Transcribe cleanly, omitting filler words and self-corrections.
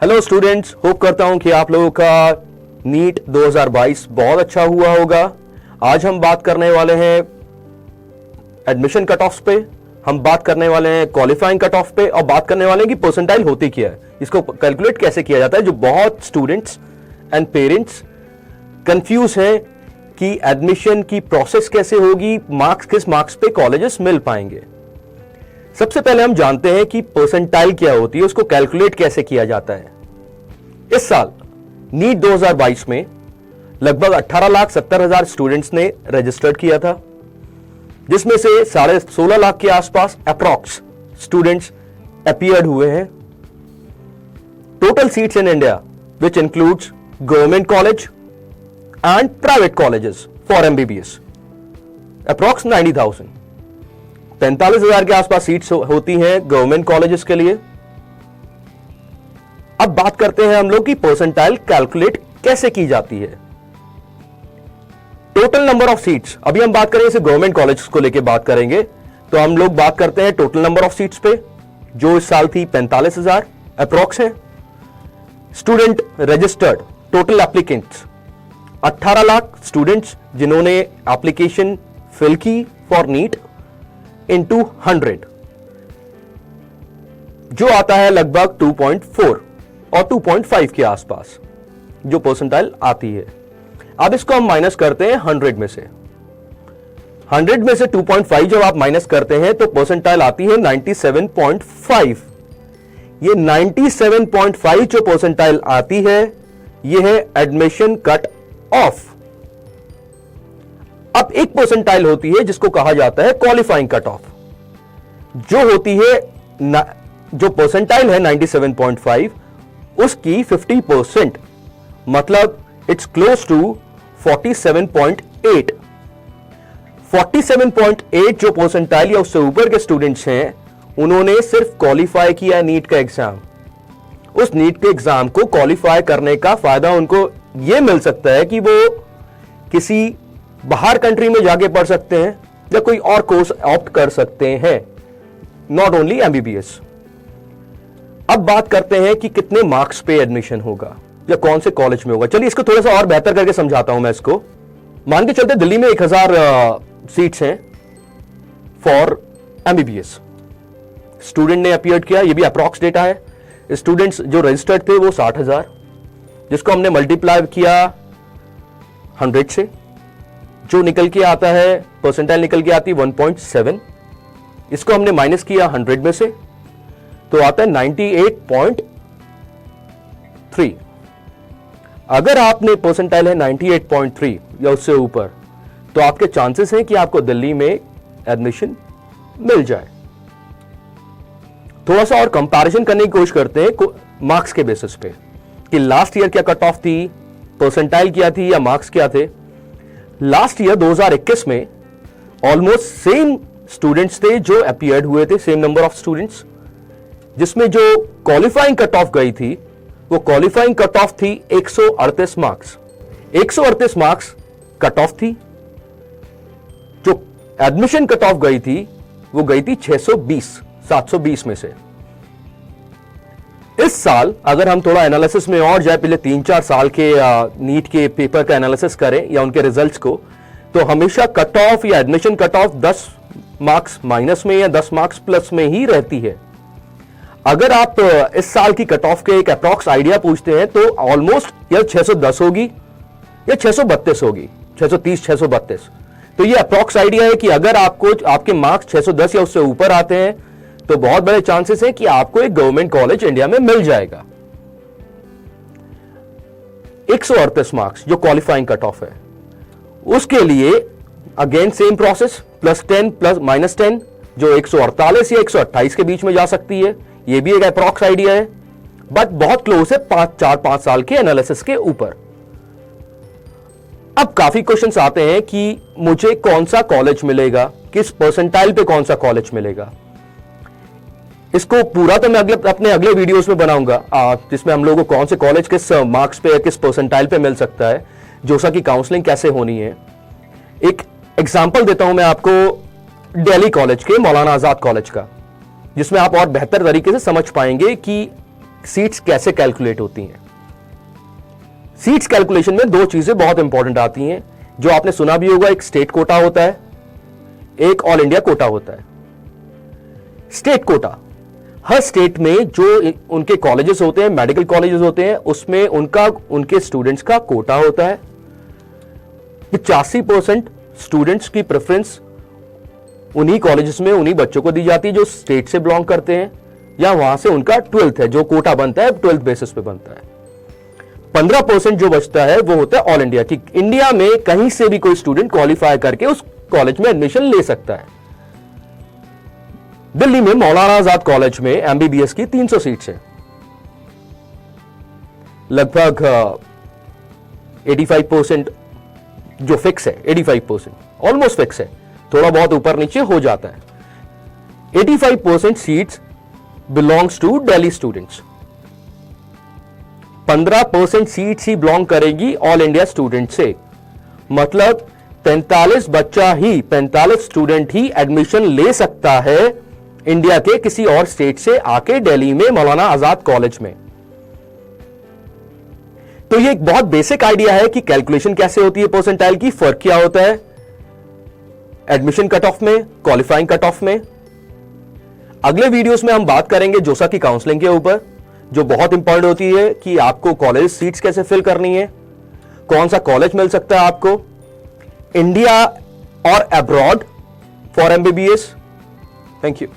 Hello students, hope करता हूं कि आप लोगों का नीट 2022 बहुत अच्छा हुआ होगा। आज हम बात करने वाले हैं एडमिशन कट ऑफ पे, हम बात करने वाले हैं क्वालिफाइंग कट ऑफ पे और बात करने वाले हैं कि परसेंटाइल होती क्या है, इसको कैलकुलेट कैसे किया जाता है। जो बहुत स्टूडेंट्स एंड पेरेंट्स कंफ्यूज हैं कि एडमिशन की प्रोसेस कैसे होगी, मार्क्स किस मार्क्स पे कॉलेजेस मिल पाएंगे। सबसे पहले हम जानते हैं कि परसेंटाइल क्या होती है, उसको कैलकुलेट कैसे किया जाता है। इस साल नीट 2022 में लगभग 18,70,000 स्टूडेंट्स ने रजिस्टर्ड किया था, जिसमें से 16.5 लाख के आसपास अप्रॉक्स स्टूडेंट्स अपीयर्ड हुए हैं। Total seats in India which includes government college and private colleges for MBBS approx 90,000। 45,000 के आसपास सीट्स होती हैं गवर्नमेंट कॉलेजेस के लिए। अब बात करते हैं हम लोग की परसेंटाइल कैलकुलेट कैसे की जाती है। टोटल नंबर ऑफ सीट्स, अभी हम बात करें इसे गवर्नमेंट कॉलेज को लेकर बात करेंगे, तो हम लोग बात करते हैं टोटल नंबर ऑफ सीट्स पे, जो इस साल थी 45,000 अप्रॉक्स है। Student registered total applicants 18 lakh students जिन्होंने एप्लीकेशन फिल की फॉर नीट इंटू 100, जो आता है लगभग 2.4 और 2.5 के आसपास जो परसेंटाइल आती है। अब इसको हम माइनस करते हैं 100 में से। 100 में से 2.5 जब आप माइनस करते हैं तो परसेंटाइल आती है 97.5। ये 97.5 जो परसेंटाइल आती है, ये है एडमिशन कट ऑफ। अब एक परसेंटाइल होती है जिसको कहा जाता है क्वालिफाइंग कट ऑफ, जो होती है जो परसेंटाइल है 97.5, उसकी 50%, मतलब इट्स क्लोज टू 47.8। 47.8 जो परसेंटाइल या उससे ऊपर के स्टूडेंट्स हैं, उन्होंने सिर्फ क्वालिफाई किया नीट का एग्जाम। उस नीट के एग्जाम को क्वालिफाई करने का फायदा उनको यह मिल सकता है कि वो किसी बाहर कंट्री में जाके पढ़ सकते हैं या कोई और कोर्स ऑप्ट कर सकते हैं, नॉट ओनली एमबीबीएस। अब बात करते हैं कि कितने मार्क्स पे एडमिशन होगा या कौन से कॉलेज में होगा। चलिए इसको थोड़ा सा और बेहतर करके समझाता हूं मैं इसको। मान के चलते दिल्ली में 1000 सीट्स हैं फॉर एमबीबीएस। स्टूडेंट ने अपीयर किया, ये भी अप्रॉक्स डेटा है। स्टूडेंट्स जो रजिस्टर्ड थे वो 60,000, जिसको हमने मल्टीप्लाई किया 100 से, जो निकल के आता है परसेंटाइल निकल के आती है 1.7। इसको हमने माइनस किया 100 में से, तो आता है 98.3। अगर आपने परसेंटाइल है 98.3 या उससे ऊपर, तो आपके चांसेस हैं कि आपको दिल्ली में एडमिशन मिल जाए। थोड़ा सा और कंपैरिजन करने की कोशिश करते हैं मार्क्स के बेसिस पे कि लास्ट ईयर क्या कट ऑफ थी, परसेंटाइल क्या थी या मार्क्स क्या थे। लास्ट ईयर 2021 में ऑलमोस्ट सेम स्टूडेंट्स थे जो अपीयर्ड हुए थे, सेम नंबर ऑफ स्टूडेंट्स, जिसमें जो क्वालिफाइंग कट ऑफ गई थी, वो क्वालिफाइंग कट ऑफ थी 138 मार्क्स। 138 मार्क्स कट ऑफ थी। जो एडमिशन कट ऑफ गई थी वो गई थी 620, 720 में से। इस साल अगर हम थोड़ा एनालिसिस में और जाए, पहले 3-4 साल के नीट के पेपर का एनालिसिस करें या उनके रिजल्ट्स को, तो हमेशा कट ऑफ या admission cut off 10 marks minus में या 10 मार्क्स प्लस में ही रहती है। अगर आप इस साल की कट ऑफ के एक अप्रॉक्स आइडिया पूछते हैं तो ऑलमोस्ट या 610 होगी या 632 होगी, 630, 632। तो ये अप्रॉक्स आइडिया है कि अगर आपको आपके मार्क्स 610 या उससे ऊपर आते हैं तो बहुत बड़े चांसेस है कि आपको एक गवर्नमेंट कॉलेज इंडिया में मिल जाएगा। 138 मार्क्स जो क्वालिफाइंग कट ऑफ है, उसके लिए अगेन सेम प्रोसेस, +10 प्लस -10, जो 148 या 128 के बीच में जा सकती है। ये भी एक अप्रॉक्स आइडिया है, बट बहुत क्लोज है 4-5 साल के एनालिसिस के ऊपर। अब काफी क्वेश्चंस आते हैं कि मुझे कौन सा कॉलेज मिलेगा, किस परसेंटाइल पे कौन सा कॉलेज मिलेगा। इसको पूरा तो मैं अपने अगले वीडियोस में बनाऊंगा, जिसमें हम लोगों को कौन से कॉलेज किस मार्क्स पे, किस परसेंटाइल पे मिल सकता है, जोसा की काउंसलिंग कैसे होनी है। एक एग्जांपल देता हूं मैं आपको दिल्ली कॉलेज के, मौलाना आजाद कॉलेज का, जिसमें आप और बेहतर तरीके से समझ पाएंगे कि सीट्स कैसे कैलकुलेट होती हैं। सीट्स कैलकुलेशन में दो चीजें बहुत इंपॉर्टेंट आती हैं, जो आपने सुना भी होगा। एक स्टेट कोटा होता है, एक ऑल इंडिया कोटा होता है। स्टेट कोटा, हर स्टेट में जो उनके कॉलेजेस होते हैं, मेडिकल कॉलेजेस होते हैं, उसमें उनके स्टूडेंट्स का कोटा होता है। 85% स्टूडेंट्स की प्रेफरेंस उन्हीं कॉलेजेस में उन्हीं बच्चों को दी जाती है जो स्टेट से बिलोंग करते हैं, या वहां से उनका 12th है, जो कोटा बनता है 12th बेसिस पे बनता है। 15% जो बचता है वो होता है ऑल इंडिया, कि इंडिया में कहीं से भी कोई स्टूडेंट क्वालिफाई करके उस कॉलेज में एडमिशन ले सकता है। दिल्ली में मौलाना आजाद कॉलेज में एमबीबीएस की 300 सीट्स है। लगभग 85% जो फिक्स है, 85% ऑलमोस्ट फिक्स है, थोड़ा बहुत ऊपर नीचे हो जाता है। 85% seats belongs to Delhi students. 15% seats ही बिलोंग करेगी ऑल इंडिया स्टूडेंट से। मतलब 45 स्टूडेंट ही एडमिशन ले सकता है इंडिया के किसी और स्टेट से आके दिल्ली में मौलाना आजाद कॉलेज में। तो ये एक बहुत बेसिक आइडिया है कि कैलकुलेशन कैसे होती है परसेंटाइल की, फर्क क्या होता है एडमिशन कट ऑफ में, क्वालिफाइंग कट ऑफ में। अगले वीडियोस में हम बात करेंगे जोसा की काउंसलिंग के ऊपर, जो बहुत इंपॉर्टेंट होती है कि आपको कॉलेज सीट्स कैसे फिल करनी है, कौन सा कॉलेज मिल सकता है आपको इंडिया और abroad for MBBS. Thank you.